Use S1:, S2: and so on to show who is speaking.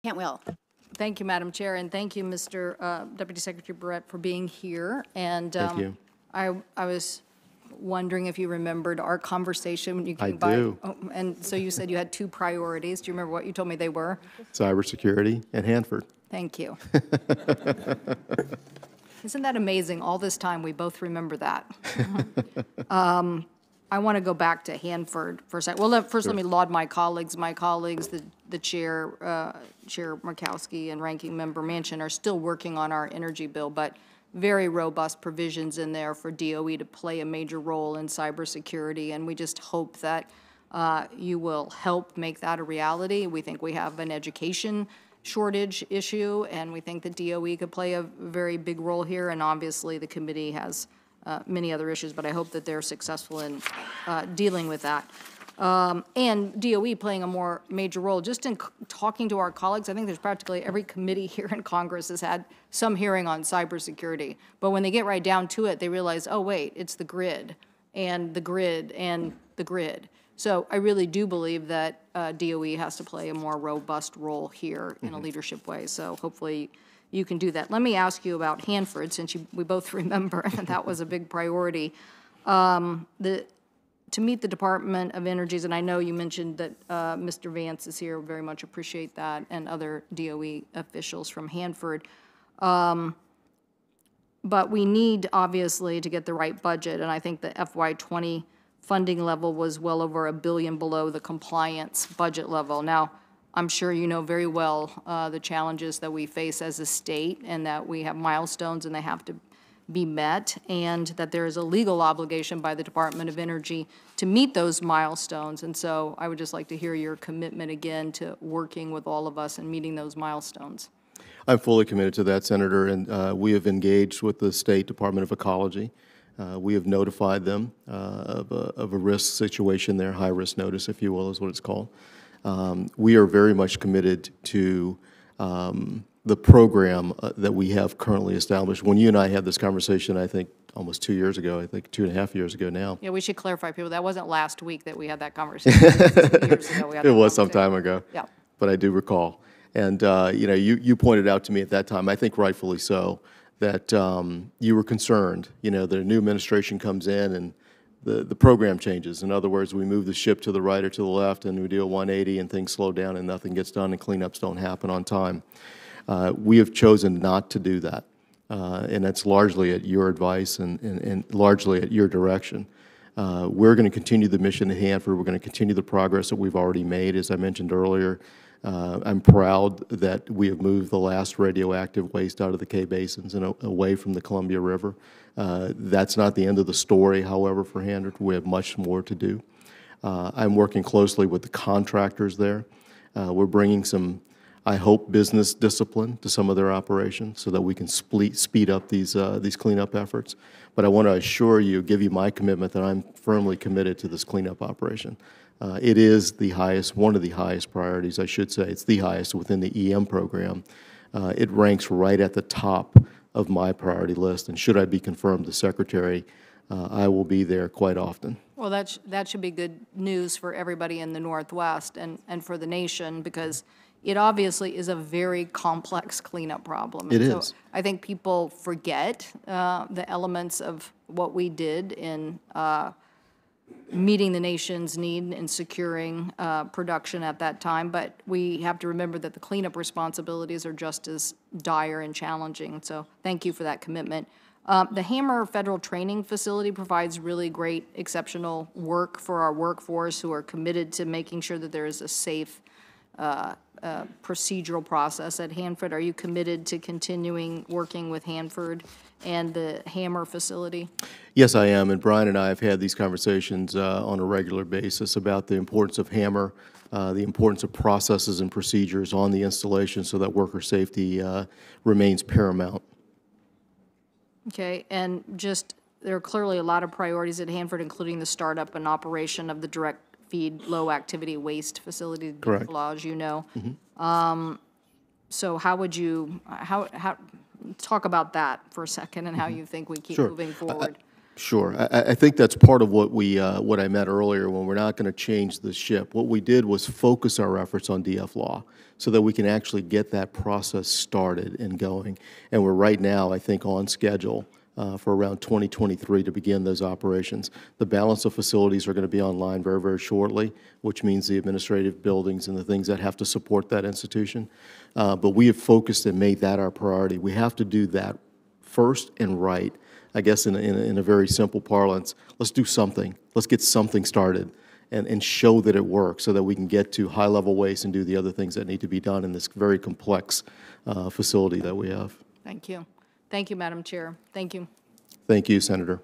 S1: Cantwell.
S2: Thank you, Madam Chair, and thank you, Mr. Deputy Secretary Brouillette, for being here. And
S3: Thank you.
S2: I was wondering if you remembered our conversation when you came by.
S3: I do.
S2: Oh, and so you said you had two priorities. Do you remember what you told me they were?
S3: Cybersecurity and Hanford.
S2: Thank you. Isn't that amazing? All this time, we both remember that. I want to go back to Hanford for a second. Well, first let me laud my colleagues. My colleagues, the chair, Chair Murkowski and Ranking Member Manchin are still working on our energy bill, but very robust provisions in there for DOE to play a major role in cybersecurity, and we just hope that you will help make that a reality. We think we have an education shortage issue, and we think that DOE could play a very big role here, and obviously the committee has many other issues, but I hope that they're successful in dealing with that. And DOE playing a more major role. Just in talking to our colleagues, I think there's practically every committee here in Congress has had some hearing on cybersecurity. But when they get right down to it, they realize, oh, wait, it's the grid and the grid and the grid. So I really do believe that DOE has to play a more robust role here in a leadership way. So hopefully you can do that. Let me ask you about Hanford, since we both remember that was a big priority. To meet the Department of Energy's, and I know you mentioned that Mr. Vance is here, very much appreciate that, and other DOE officials from Hanford. But we need, obviously, to get the right budget, and I think the FY20 funding level was well over $1 billion below the compliance budget level. Now, I'm sure you know very well the challenges that we face as a state, and that we have milestones and they have to be met, and that there is a legal obligation by the Department of Energy to meet those milestones. And so I would just like to hear your commitment again to working with all of us and meeting those milestones.
S3: I'm fully committed to that, Senator, and we have engaged with the State Department of Ecology. We have notified them of a risk situation there, high-risk notice, if you will, is what it's called. We are very much committed to the program that we have currently established. When you and I had this conversation, I think almost 2 years ago, I think 2.5 years ago now.
S2: Yeah, we should clarify, people, that wasn't last week that we had that conversation. It was 2 years ago we had
S3: It was some time ago.
S2: Yeah.
S3: But I do recall. And, you know, you pointed out to me at that time, I think rightfully so, that you were concerned, you know, the new administration comes in and the program changes. In other words, we move the ship to the right or to the left and we do a 180 and things slow down and nothing gets done and cleanups don't happen on time. We have chosen not to do that, and that's largely at your advice and largely at your direction. We're going to continue the mission at Hanford. We're going to continue the progress that we've already made. As I mentioned earlier, I'm proud that we have moved the last radioactive waste out of the K basins and away from the Columbia River. That's not the end of the story, however, for Hanford. We have much more to do. I'm working closely with the contractors there. We're bringing some, I hope, business discipline to some of their operations so that we can speed up these cleanup efforts. But I want to assure you, give you my commitment that I'm firmly committed to this cleanup operation. It is the highest, one of the highest priorities, I should say. It's the highest within the EM program. It ranks right at the top of my priority list. And should I be confirmed as Secretary, I will be there quite often.
S2: Well, that should be good news for everybody in the Northwest and for the nation, because it obviously is a very complex cleanup problem.
S3: It
S2: is.
S3: is.
S2: I think people forget the elements of what we did in meeting the nation's need and securing production at that time. But we have to remember that the cleanup responsibilities are just as dire and challenging. So thank you for that commitment. The Hammer Federal Training Facility provides really great, exceptional work for our workforce who are committed to making sure that there is a safe procedural process at Hanford. Are you committed to continuing working with Hanford and the Hammer facility?
S3: Yes, I am, and Brian and I have had these conversations on a regular basis about the importance of Hammer, the importance of processes and procedures on the installation so that worker safety remains paramount.
S2: Okay, and just, there are clearly a lot of priorities at Hanford, including the startup and operation of the direct feed low-activity waste facility,
S3: Correct.
S2: as you know. Mm-hmm. So how would you, how talk about that for a second and how you think we keep moving forward?
S3: Sure. I think that's part of what what I meant earlier when we're not going to change the ship. What we did was focus our efforts on DF law so that we can actually get that process started and going. And we're right now, I think, on schedule for around 2023 to begin those operations. The balance of facilities are going to be online very, very shortly, which means the administrative buildings and the things that have to support that institution. But we have focused and made that our priority. We have to do that first and right. I guess in a very simple parlance, let's do something. Let's get something started and show that it works so that we can get to high-level waste and do the other things that need to be done in this very complex facility that we have.
S2: Thank you. Thank you, Madam Chair. Thank you.
S3: Thank you, Senator.